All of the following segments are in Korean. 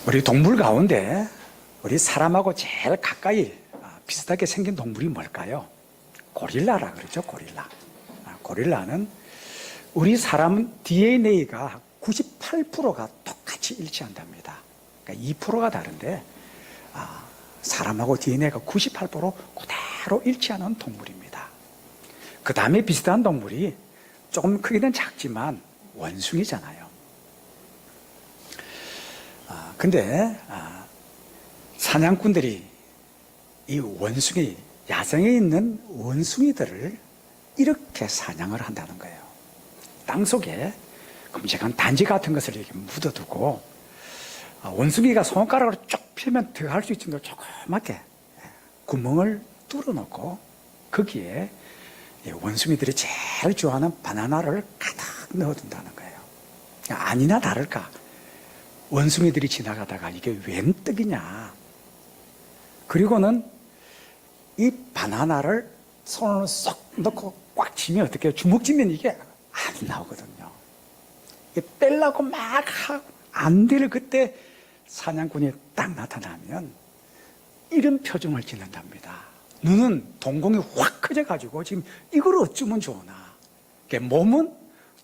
우리 동물 가운데 우리 사람하고 제일 가까이 비슷하게 생긴 동물이 뭘까요? 고릴라라 그러죠. 고릴라. 고릴라는 우리 사람 DNA가 98%가 똑같이 일치한답니다. 그러니까 2%가 다른데 사람하고 DNA가 98% 그대로 일치하는 동물입니다. 그 다음에 비슷한 동물이 조금 크기는 작지만 원숭이잖아요. 근데 사냥꾼들이 이 원숭이, 야생에 있는 원숭이들을 이렇게 사냥을 한다는 거예요. 땅속에 끔찍한 단지 같은 것을 이렇게 묻어두고 원숭이가 손가락으로 쭉 펴면 들어갈 수 있는 조그맣게 구멍을 뚫어놓고 거기에 원숭이들이 제일 좋아하는 바나나를 가득 넣어둔다는 거예요. 아니나 다를까 원숭이들이 지나가다가 이게 웬 떡이냐, 그리고는 이 바나나를 손으로 쏙 넣고 꽉 쥐면 어떻게 해요? 주먹 쥐면 이게 안 나오거든요. 이게 뺄라고 막 하고 안 될 그때 사냥꾼이 딱 나타나면 이런 표정을 짓는답니다. 눈은 동공이 확 커져가지고 지금 이걸 어쩌면 좋으나, 몸은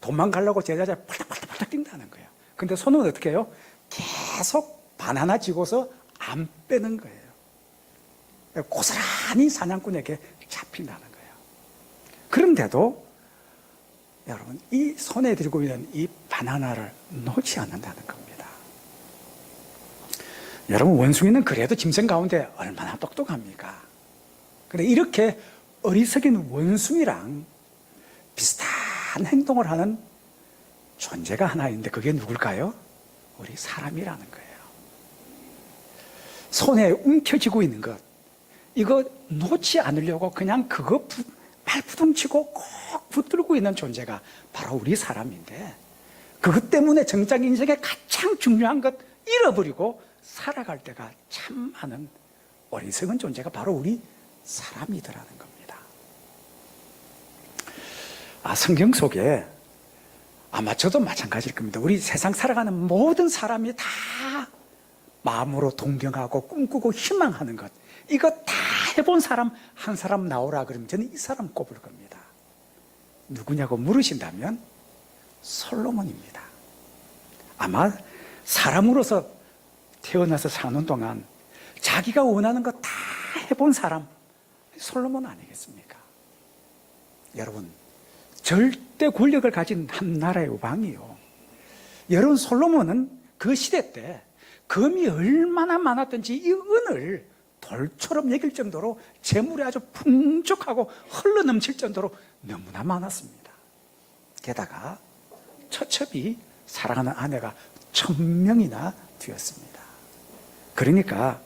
도망가려고 제자리에 팔딱팔딱 뛴다는 거예요. 근데 손은 어떻게 해요? 계속 바나나 쥐고서 안 빼는 거예요. 고스란히 사냥꾼에게 잡힌다는 거예요. 그런데도 여러분, 이 손에 들고 있는 이 바나나를 놓지 않는다는 겁니다. 여러분, 원숭이는 그래도 짐승 가운데 얼마나 똑똑합니까? 그런데 이렇게 어리석인 원숭이랑 비슷한 행동을 하는 존재가 하나 있는데 그게 누굴까요? 우리 사람이라는 거예요. 손에 움켜쥐고 있는 것, 이거 놓지 않으려고 그냥 그거 발부둥치고 꼭 붙들고 있는 존재가 바로 우리 사람인데, 그것 때문에 정작 인생의 가장 중요한 것 잃어버리고 살아갈 때가 참 많은 어리석은 존재가 바로 우리 사람이더라는 겁니다. 성경 속에 아마 저도 마찬가지일 겁니다. 우리 세상 살아가는 모든 사람이 다 마음으로 동경하고 꿈꾸고 희망하는 것, 이거 다 해본 사람 한 사람 나오라 그러면 저는 이 사람 꼽을 겁니다. 누구냐고 물으신다면 솔로몬입니다. 아마 사람으로서 태어나서 사는 동안 자기가 원하는 거 다 해본 사람 솔로몬 아니겠습니까? 여러분, 절대 권력을 가진 한 나라의 왕이요, 여러분, 솔로몬은 그 시대 때 금이 얼마나 많았던지 이 은을 돌처럼 여길 정도로 재물이 아주 풍족하고 흘러넘칠 정도로 너무나 많았습니다. 게다가 처첩이 사랑하는 아내가 1000명이나 되었습니다. 그러니까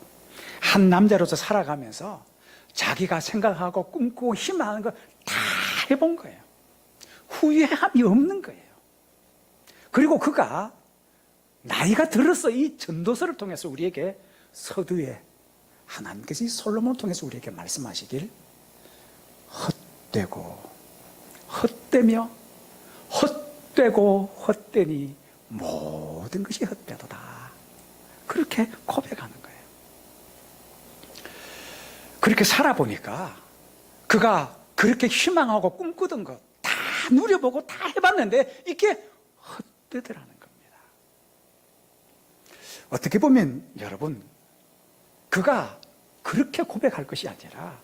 한 남자로서 살아가면서 자기가 생각하고 꿈꾸고 희망하는 거 다 해본 거예요. 후회함이 없는 거예요. 그리고 그가 나이가 들어서 이 전도서를 통해서 우리에게 서두에 하나님께서 이 솔로몬을 통해서 우리에게 말씀하시길, 헛되고 헛되며 헛되고 헛되니 모든 것이 헛되도다, 그렇게 고백하는 거예요. 그렇게 살아보니까 그가 그렇게 희망하고 꿈꾸던 것 다 누려보고 다 해봤는데 이게 헛되더라는 겁니다. 어떻게 보면 여러분, 그가 그렇게 고백할 것이 아니라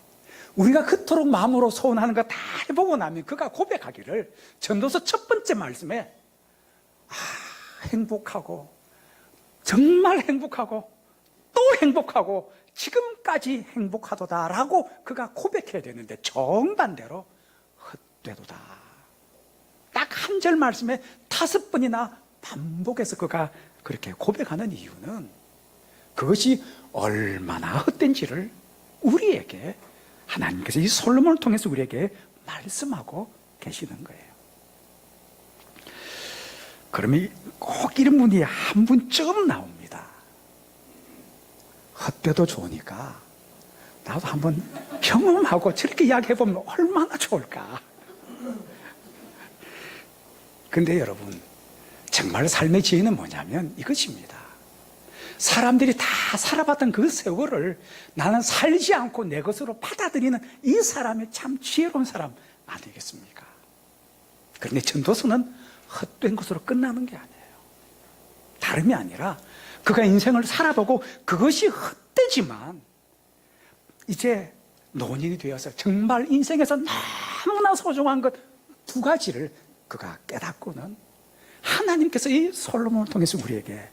우리가 그토록 마음으로 소원하는 거 다 해보고 나면 그가 고백하기를, 전도서 첫 번째 말씀에 행복하고 정말 행복하고 또 행복하고 지금까지 행복하도다라고 그가 고백해야 되는데 정반대로 헛되도다, 딱 한 절 말씀에 5번이나 반복해서 그가 그렇게 고백하는 이유는 그것이 얼마나 헛된지를 우리에게 하나님께서 이 솔로몬을 통해서 우리에게 말씀하고 계시는 거예요. 그러면 꼭 이런 분이 한 분쯤 나옵니다. 헛되도 좋으니까 나도 한번 경험하고 저렇게 이야기해보면 얼마나 좋을까. 근데 여러분, 정말 삶의 지혜는 뭐냐면 이것입니다. 사람들이 다 살아봤던 그 세월을 나는 살지 않고 내 것으로 받아들이는 이 사람이 참 지혜로운 사람 아니겠습니까? 그런데 전도서는 헛된 것으로 끝나는 게 아니에요. 다름이 아니라 그가 인생을 살아보고 그것이 헛되지만 이제 노년이 되어서 정말 인생에서 너무나 소중한 것 두 가지를 그가 깨닫고는 하나님께서 이 솔로몬을 통해서 우리에게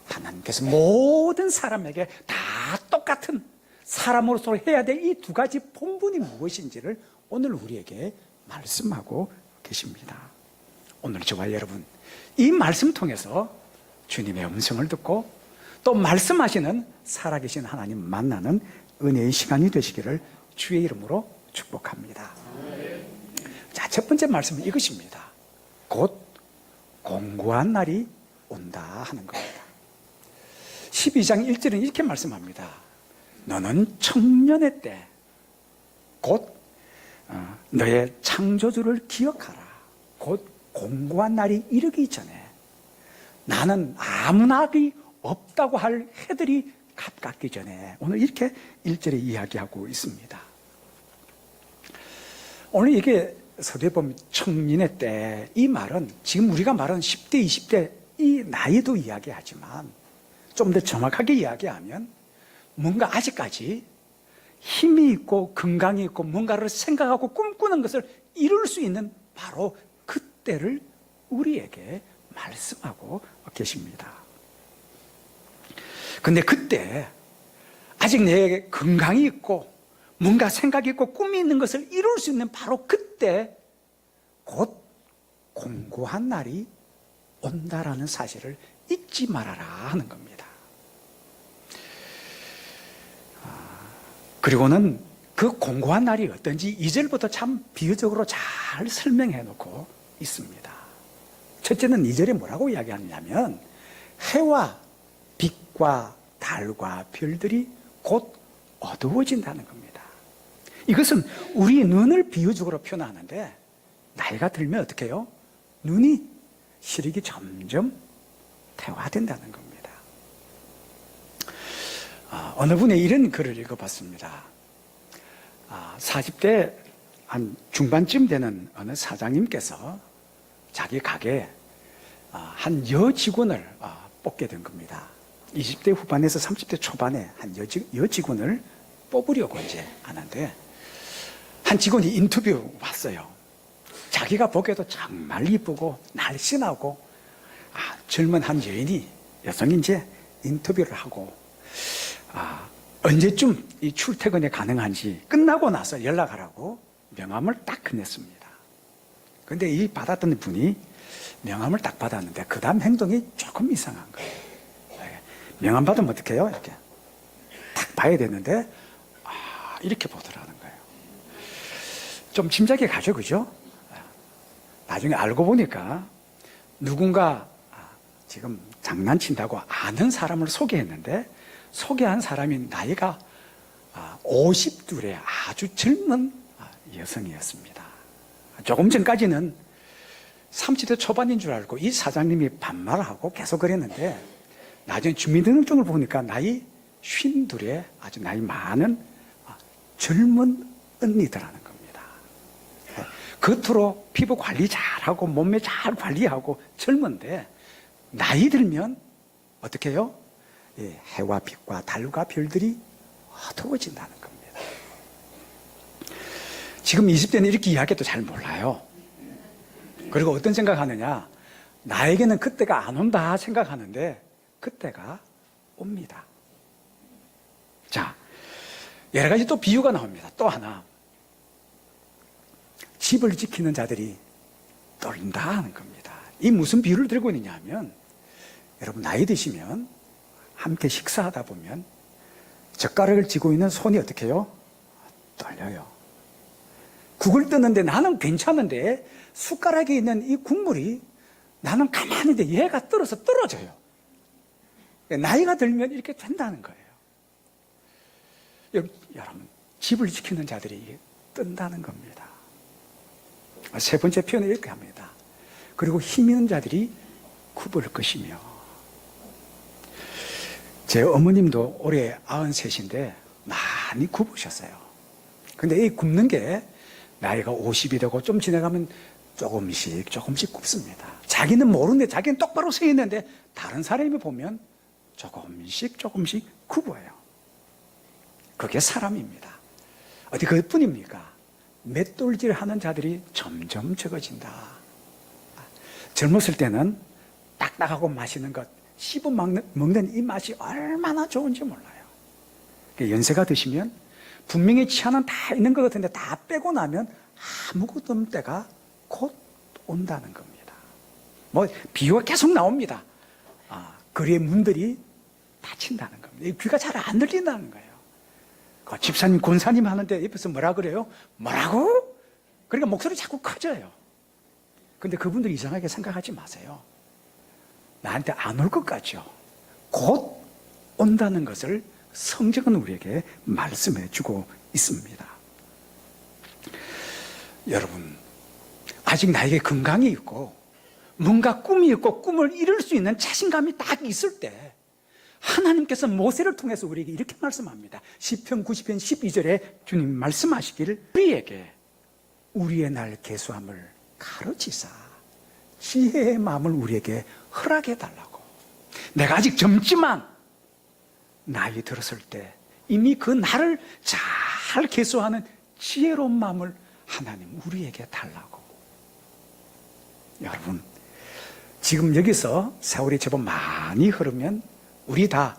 하나님께서 모든 사람에게 다 똑같은 사람으로서 해야 될 이 두 가지 본분이 무엇인지를 오늘 우리에게 말씀하고 계십니다. 오늘 저와 여러분 이 말씀 통해서 주님의 음성을 듣고 또 말씀하시는 살아계신 하나님 만나는 은혜의 시간이 되시기를 주의 이름으로 축복합니다. 자, 첫 번째 말씀은 이것입니다. 곧 공고한 날이 온다 하는 겁니다. 12장 1절은 이렇게 말씀합니다. 너는 청년의 때 곧 너의 창조주를 기억하라. 곧 공고한 날이 이르기 전에 나는 아무나 악이 없다고 할 해들이 가깝기 전에 오늘 이렇게 1절에 이야기하고 있습니다. 오늘 이게 서두에 보면 청년의 때 이 말은 지금 우리가 말하는 10대 20대 이 나이도 이야기하지만 좀 더 정확하게 이야기하면 뭔가 아직까지 힘이 있고 건강이 있고 뭔가를 생각하고 꿈꾸는 것을 이룰 수 있는 바로 그때를 우리에게 말씀하고 계십니다. 근데 그때 아직 내 건강이 있고 뭔가 생각이 있고 꿈이 있는 것을 이룰 수 있는 바로 그때 곧 공고한 날이 온다라는 사실을 잊지 말아라 하는 겁니다. 그리고는 그 공고한 날이 어떤지 2절부터 참 비유적으로 잘 설명해 놓고 있습니다. 첫째는 2절에 뭐라고 이야기하냐면 해와 빛과 달과 별들이 곧 어두워진다는 겁니다. 이것은 우리 눈을 비유적으로 표현하는데 나이가 들면 어떻게 해요? 눈이 시력이 점점 퇴화된다는 겁니다. 어느 분의 이런 글을 읽어봤습니다. 40대 한 중반쯤 되는 어느 사장님께서 자기 가게에 한 여직원을 뽑게 된 겁니다. 20대 후반에서 30대 초반에 한 여직원을 뽑으려고 이제 하는데 한 직원이 인터뷰 왔어요. 자기가 보기에도 정말 이쁘고 날씬하고 젊은 한 여성이 이제 인터뷰를 하고 언제쯤 이 출퇴근이 가능한지 끝나고 나서 연락하라고 명함을 딱 건넸습니다. 그런데 이 받았던 분이 명함을 딱 받았는데 그 다음 행동이 조금 이상한 거예요. 명함 받으면 어떻게 해요? 이렇게 딱 봐야 되는데 이렇게 보더라는 거예요. 좀 짐작이 가죠, 그죠? 나중에 알고 보니까 누군가 지금 장난친다고 아는 사람을 소개했는데 소개한 사람이 나이가 50둘의 아주 젊은 여성이었습니다. 조금 전까지는 30대 초반인 줄 알고 이 사장님이 반말하고 계속 그랬는데 나중에 주민등록증을 보니까 나이 52의 아주 나이 많은 젊은 언니들하는 겁니다. 겉으로 피부 관리 잘하고 몸매 잘 관리하고 젊은데 나이 들면 어떻게 해요? 해와 빛과 달과 별들이 어두워진다는 겁니다. 지금 20대는 이렇게 이야기해도 잘 몰라요. 그리고 어떤 생각하느냐? 나에게는 그때가 안 온다 생각하는데 그때가 옵니다. 자, 여러 가지 또 비유가 나옵니다. 또 하나. 집을 지키는 자들이 떨린다 하는 겁니다. 이 무슨 비유를 들고 있느냐 하면 여러분 나이 드시면 함께 식사하다 보면 젓가락을 쥐고 있는 손이 어떻게 해요? 떨려요. 국을 뜨는데 나는 괜찮은데 숟가락에 있는 이 국물이 나는 가만히 있는데 얘가 떨어서 떨어져요. 나이가 들면 이렇게 된다는 거예요. 여러분, 집을 지키는 자들이 뜬다는 겁니다. 세 번째 표현을 이렇게 합니다. 그리고 힘 있는 자들이 굽을 것이며 제 어머님도 올해 93인데 많이 굽으셨어요. 근데 이 굽는 게 나이가 50이 되고 좀 지나가면 조금씩 굽습니다. 자기는 모르는데 자기는 똑바로 서 있는데 다른 사람이 보면 조금씩 굽어요. 그게 사람입니다. 어디 그뿐입니까? 맷돌질 하는 자들이 점점 적어진다. 젊었을 때는 딱딱하고 맛있는 것 씹어 먹는 이 맛이 얼마나 좋은지 몰라요. 연세가 드시면 분명히 치아는 다 있는 것 같은데 다 빼고 나면 아무것도 없는 때가 곧 온다는 겁니다. 뭐 비유가 계속 나옵니다. 거리의 문들이 닫힌다는 겁니다. 귀가 잘 안 들린다는 거예요. 그 집사님, 권사님 하는데 옆에서 뭐라 그래요? 뭐라고? 그러니까 목소리 자꾸 커져요. 근데 그분들 이상하게 생각하지 마세요. 나한테 안 올 것 같죠? 곧 온다는 것을 성경은 우리에게 말씀해 주고 있습니다. 여러분, 아직 나에게 건강이 있고 뭔가 꿈이 있고 꿈을 이룰 수 있는 자신감이 딱 있을 때 하나님께서 모세를 통해서 우리에게 이렇게 말씀합니다. 시편 90편 12절에 주님 말씀하시기를 우리에게 우리의 날 계수함을 가르치사 지혜의 마음을 우리에게 허락해 달라고. 내가 아직 젊지만 나이 들었을 때 이미 그 나를 잘 계수하는 지혜로운 마음을 하나님 우리에게 달라고. 여러분, 지금 여기서 세월이 제법 많이 흐르면 우리 다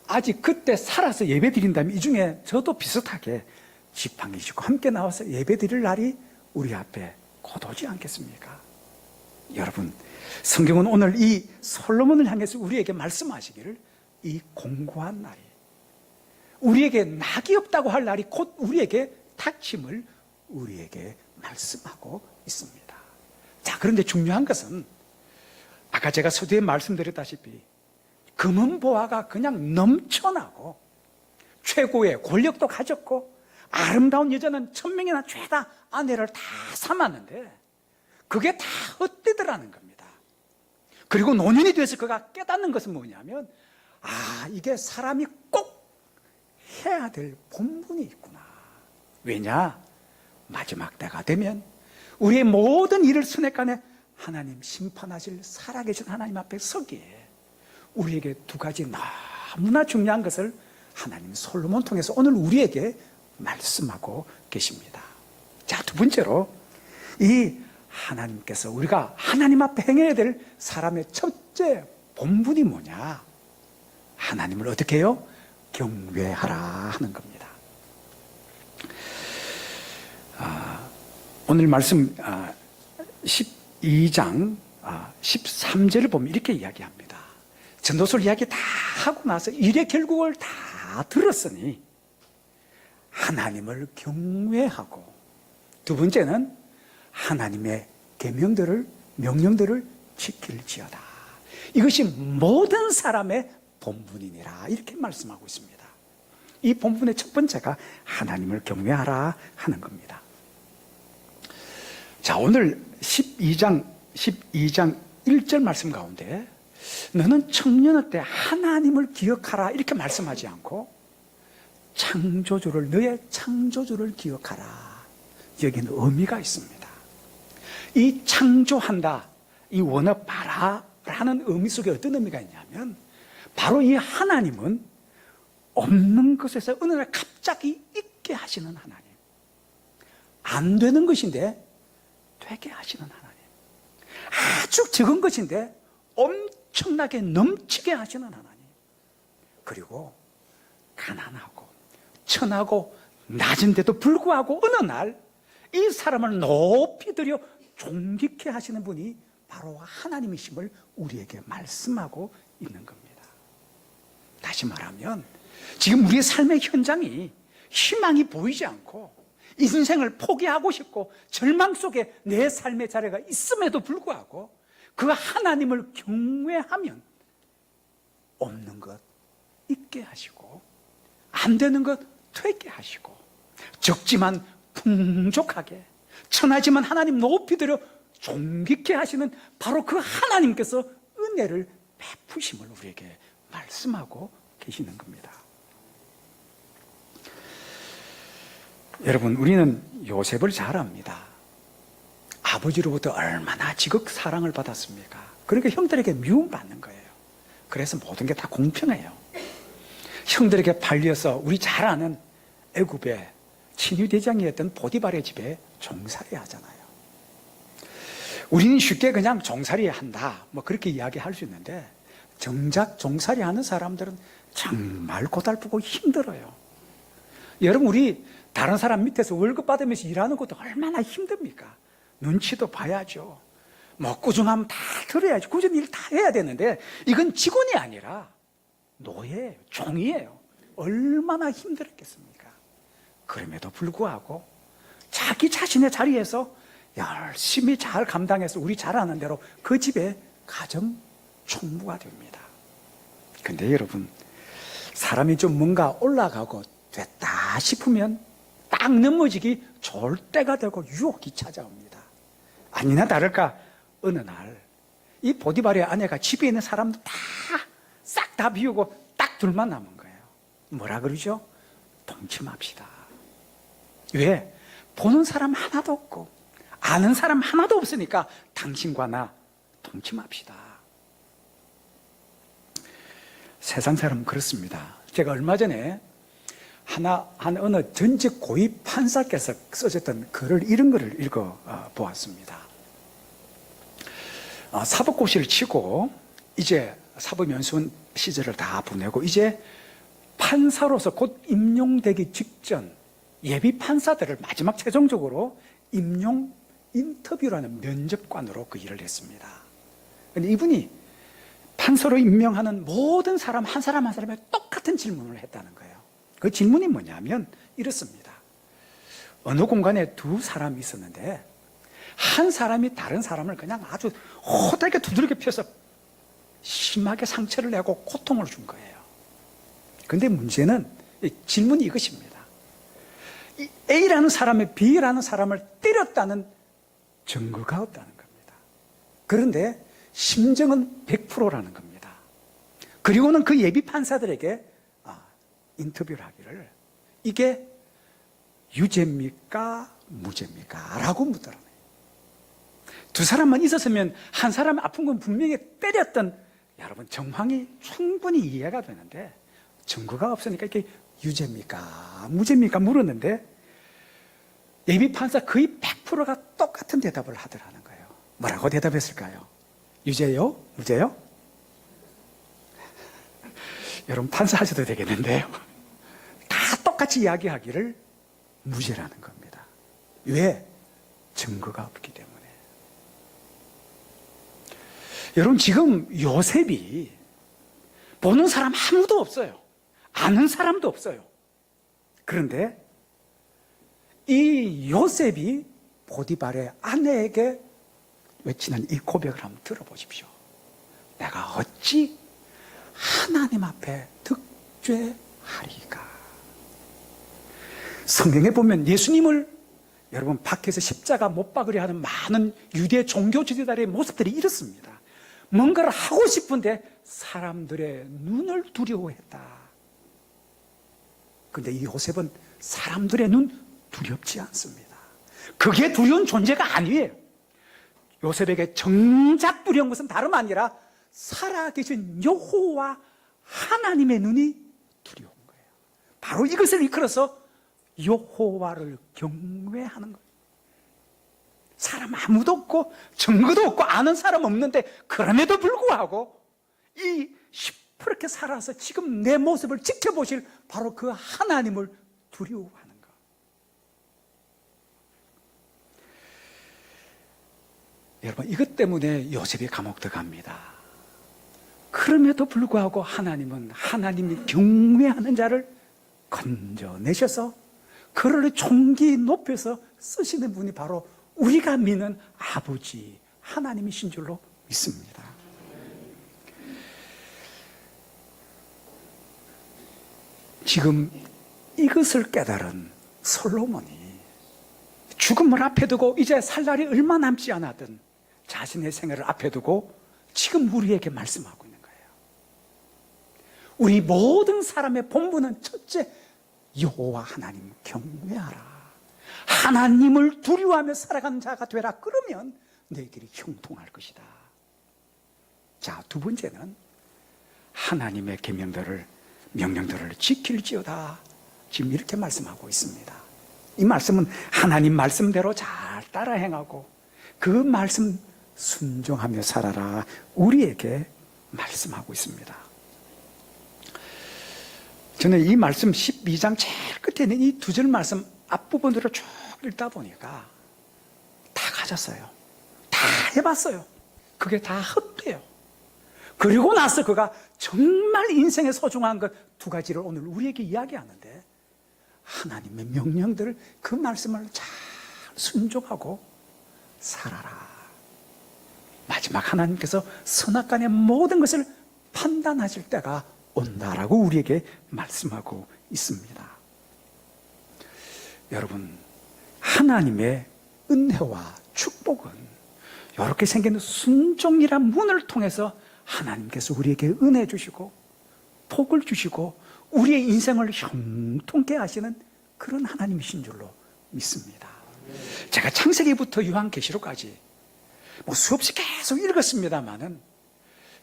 아직 그때 살아서 예배 드린다면 이 중에 저도 비슷하게 지팡이 쥐고 함께 나와서 예배 드릴 날이 우리 앞에 곧 오지 않겠습니까? 여러분, 성경은 오늘 이 솔로몬을 향해서 우리에게 말씀하시기를 이 공고한 날이, 우리에게 낙이 없다고 할 날이 곧 우리에게 닥침을 우리에게 말씀하고 있습니다. 자, 그런데 중요한 것은 아까 제가 서두에 말씀드렸다시피 금은보화가 그냥 넘쳐나고 최고의 권력도 가졌고 아름다운 여자는 1000명이나 죄다 아내를 다 삼았는데 그게 다 헛되더라는 겁니다. 그리고 노년이 돼서 그가 깨닫는 것은 뭐냐면 이게 사람이 꼭 해야 될 본분이 있구나. 왜냐? 마지막 때가 되면 우리의 모든 일을 순회간에 하나님 심판하실 살아계신 하나님 앞에 서기에 우리에게 두 가지 너무나 중요한 것을 하나님 솔로몬 통해서 오늘 우리에게 말씀하고 계십니다. 자, 두 번째로 이 하나님께서 우리가 하나님 앞에 행해야 될 사람의 첫째 본분이 뭐냐? 하나님을 어떻게 해요? 경외하라 하는 겁니다. 오늘 말씀 12장 13절을 보면 이렇게 이야기합니다. 전도서를 이야기 다 하고 나서 일의 결국을 다 들었으니 하나님을 경외하고, 두 번째는 하나님의 계명들을 명령들을 지킬지어다. 이것이 모든 사람의 본분이니라 이렇게 말씀하고 있습니다. 이 본분의 첫 번째가 하나님을 경외하라 하는 겁니다. 자, 오늘 12장 1절 말씀 가운데 너는 청년의 때 하나님을 기억하라 이렇게 말씀하지 않고 창조주를, 너의 창조주를 기억하라, 여기는 의미가 있습니다. 이 창조한다, 이 원어 바라라는 의미 속에 어떤 의미가 있냐면 바로 이 하나님은 없는 것에서 어느 날 갑자기 있게 하시는 하나님, 안 되는 것인데 되게 하시는 하나님, 아주 적은 것인데 엄청나게 넘치게 하시는 하나님, 그리고 가난하고 천하고 낮은데도 불구하고 어느 날 이 사람을 높이 들여 존귀케 하시는 분이 바로 하나님이심을 우리에게 말씀하고 있는 겁니다. 다시 말하면 지금 우리의 삶의 현장이 희망이 보이지 않고 인생을 포기하고 싶고 절망 속에 내 삶의 자리가 있음에도 불구하고 그 하나님을 경외하면 없는 것 있게 하시고 안 되는 것 되게 하시고 적지만 풍족하게, 천하지만 하나님 높이 들여 존귀케 하시는 바로 그 하나님께서 은혜를 베푸심을 우리에게 말씀하고 계시는 겁니다. 여러분, 우리는 요셉을 잘 압니다. 아버지로부터 얼마나 지극 사랑을 받았습니까? 그러니까 형들에게 미움받는 거예요. 그래서 모든 게 다 공평해요. 형들에게 팔려서 우리 잘 아는 애굽의 친위대장이었던 보디발의 집에 종살이 하잖아요. 우리는 쉽게 그냥 종살이 한다, 뭐 그렇게 이야기할 수 있는데, 정작 종살이 하는 사람들은 정말 고달프고 힘들어요. 여러분, 우리 다른 사람 밑에서 월급 받으면서 일하는 것도 얼마나 힘듭니까? 눈치도 봐야죠. 뭐 꾸중하면 다 들어야지. 꾸준히 일 다 해야 되는데, 이건 직원이 아니라 노예예요. 종이에요. 얼마나 힘들었겠습니까? 그럼에도 불구하고 자기 자신의 자리에서 열심히 잘 감당해서 우리 잘 아는 대로 그 집에 가정 총무가 됩니다. 근데 여러분, 사람이 좀 뭔가 올라가고 됐다 싶으면 딱 넘어지기 좋을 때가 되고 유혹이 찾아옵니다. 아니나 다를까 어느 날 이 보디발의 아내가 집에 있는 사람도 다 싹 다 비우고 딱 둘만 남은 거예요. 뭐라 그러죠? 동침합시다. 왜? 보는 사람 하나도 없고 아는 사람 하나도 없으니까 당신과 나 동침합시다. 세상 사람은 그렇습니다. 제가 얼마 전에 어느 전직 고위 판사께서 써줬던 글을, 이런 글을 읽어 보았습니다. 사법고시를 치고 이제 사법연수원 시절을 다 보내고 이제 판사로서 곧 임용되기 직전 예비 판사들을 마지막 최종적으로 임용 인터뷰라는 면접관으로 그 일을 했습니다. 근데 이분이 판사로 임명하는 모든 사람 한 사람 한 사람에 똑같은 질문을 했다는 거예요. 그 질문이 뭐냐면 이렇습니다. 어느 공간에 두 사람이 있었는데 한 사람이 다른 사람을 그냥 아주 호되게 두들겨 펴서 심하게 상처를 내고 고통을 준 거예요. 그런데 문제는 질문이 이것입니다. 이 A라는 사람이 B라는 사람을 때렸다는 증거가 없다는 겁니다. 그런데 심정은 100%라는 겁니다. 그리고는 그 예비 판사들에게 인터뷰를 하기를 이게 유죄입니까? 무죄입니까? 라고 묻더라고요. 두 사람만 있었으면 한 사람 아픈 건 분명히 때렸던, 여러분 정황이 충분히 이해가 되는데 증거가 없으니까 이게 유죄입니까? 무죄입니까? 물었는데 예비 판사 거의 100%가 똑같은 대답을 하더라는 거예요. 뭐라고 대답했을까요? 유죄요? 무죄요? 여러분 판사 하셔도 되겠는데요. 다 똑같이 이야기하기를 무죄라는 겁니다. 왜? 증거가 없기 때문에. 여러분 지금 요셉이 보는 사람 아무도 없어요. 아는 사람도 없어요. 그런데 이 요셉이 보디발의 아내에게 외치는 이 고백을 한번 들어보십시오. 내가 어찌 하나님 앞에 득죄하리까. 성경에 보면 예수님을 여러분 밖에서 십자가 못 박으려 하는 많은 유대 종교 지도자의 모습들이 이렇습니다. 뭔가를 하고 싶은데 사람들의 눈을 두려워했다. 그런데 이 요셉은 사람들의 눈 두렵지 않습니다. 그게 두려운 존재가 아니에요. 요셉에게 정작 두려운 것은 다름 아니라 살아계신 여호와 하나님의 눈이 두려운 거예요. 바로 이것을 이끌어서 여호와를 경외하는 거예요. 사람 아무도 없고 증거도 없고 아는 사람 없는데 그럼에도 불구하고 이 시퍼렇게 살아서 지금 내 모습을 지켜보실 바로 그 하나님을 두려워하는 것. 여러분 이것 때문에 요셉이 감옥 들어갑니다. 그럼에도 불구하고 하나님은 하나님이 경외하는 자를 건져내셔서 그를 총기 높여서 쓰시는 분이 바로 우리가 믿는 아버지 하나님이신 줄로 믿습니다. 지금 이것을 깨달은 솔로몬이 죽음을 앞에 두고 이제 살 날이 얼마 남지 않았던 자신의 생애를 앞에 두고 지금 우리에게 말씀하고 있는 거예요. 우리 모든 사람의 본분은 첫째, 여호와 하나님 경외하라. 하나님을 두려워하며 살아가는 자가 되라. 그러면 너희 길이 형통할 것이다. 자, 두 번째는 하나님의 명령들을 지킬지어다. 지금 이렇게 말씀하고 있습니다. 이 말씀은 하나님 말씀대로 잘 따라 행하고 그 말씀 순종하며 살아라. 우리에게 말씀하고 있습니다. 저는 이 말씀 12장 제일 끝에 있는 이 두 절 말씀 앞부분으로 쭉 읽다 보니까 다 가졌어요. 다 해봤어요. 그게 다 헛돼요. 그리고 나서 그가 정말 인생에 소중한 것 두 가지를 오늘 우리에게 이야기하는데, 하나님의 명령들을, 그 말씀을 잘 순종하고 살아라. 마지막 하나님께서 선악간의 모든 것을 판단하실 때가 온다라고 우리에게 말씀하고 있습니다. 여러분, 하나님의 은혜와 축복은 이렇게 생긴 순종이란 문을 통해서 하나님께서 우리에게 은혜 주시고 복을 주시고 우리의 인생을 형통케 하시는 그런 하나님이신 줄로 믿습니다. 제가 창세기부터 요한계시록까지 수없이 계속 읽었습니다만은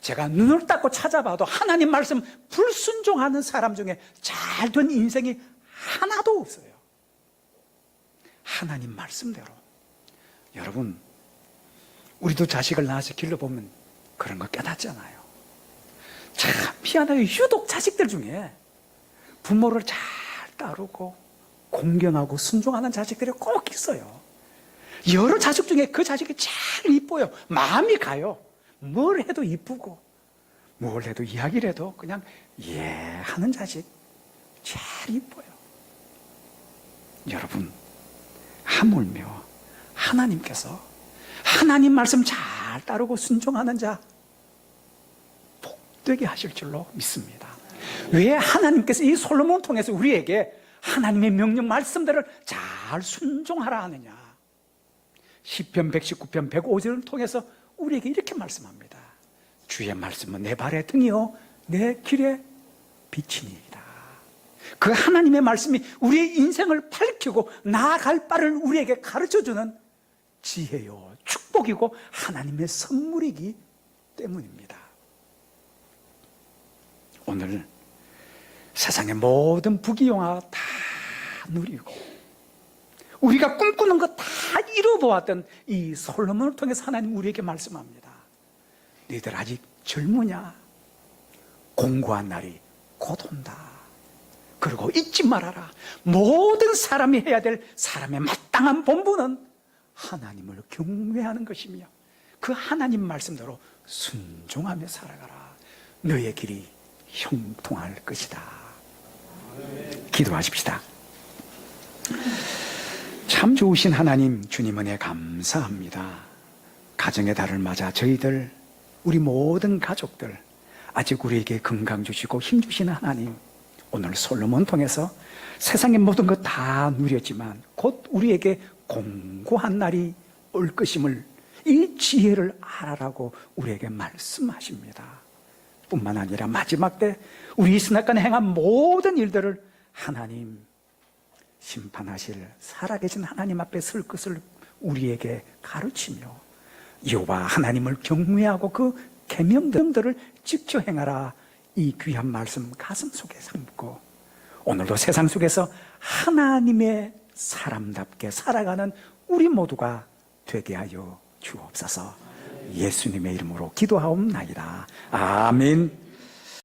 제가 눈을 닫고 찾아봐도 하나님 말씀 불순종하는 사람 중에 잘 된 인생이 하나도 없어요. 하나님 말씀대로. 여러분, 우리도 자식을 낳아서 길러보면 그런 거 깨닫잖아요. 참 희한하게 유독 자식들 중에 부모를 잘 따르고 공경하고 순종하는 자식들이 꼭 있어요. 여러 자식 중에 그 자식이 제일 이뻐요. 마음이 가요. 뭘 해도 이쁘고 뭘 해도 이야기를 해도 그냥 하는 자식 제일 이뻐요. 여러분, 하물며 하나님께서 하나님 말씀 잘 따르고 순종하는 자 복되게 하실 줄로 믿습니다. 왜 하나님께서 이 솔로몬을 통해서 우리에게 하나님의 명령 말씀들을 잘 순종하라 하느냐? 시편 119편 105절을 통해서 우리에게 이렇게 말씀합니다. 주의 말씀은 내 발의 등이요 내 길의 빛이니이다. 그 하나님의 말씀이 우리의 인생을 밝히고 나아갈 바를 우리에게 가르쳐주는 지혜요 축복이고 하나님의 선물이기 때문입니다. 오늘 세상의 모든 부귀영화 다 누리고 우리가 꿈꾸는 것 다 이뤄보았던 이 솔로몬을 통해서 하나님 우리에게 말씀합니다. 너희들 아직 젊으냐? 공고한 날이 곧 온다. 그리고 잊지 말아라. 모든 사람이 해야 될 사람의 마땅한 본분은 하나님을 경외하는 것이며 그 하나님 말씀대로 순종하며 살아가라. 너의 길이 형통할 것이다. 기도하십시다. 참 좋으신 하나님, 주님 은혜 감사합니다. 가정의 달을 맞아 저희들, 우리 모든 가족들 아직 우리에게 건강 주시고 힘 주시는 하나님, 오늘 솔로몬 통해서 세상의 모든 것 다 누렸지만 곧 우리에게 공고한 날이 올 것임을, 이 지혜를 알아라고 우리에게 말씀하십니다. 뿐만 아니라 마지막 때 우리 이 선악간에 행한 모든 일들을 하나님 심판하실 살아계신 하나님 앞에 설 것을 우리에게 가르치며 여호와 하나님을 경외하고 그 계명들을 지켜 행하라, 이 귀한 말씀 가슴 속에 담고 오늘도 세상 속에서 하나님의 사람답게 살아가는 우리 모두가 되게 하여 주옵소서. 예수님의 이름으로 기도하옵나이다. 아멘.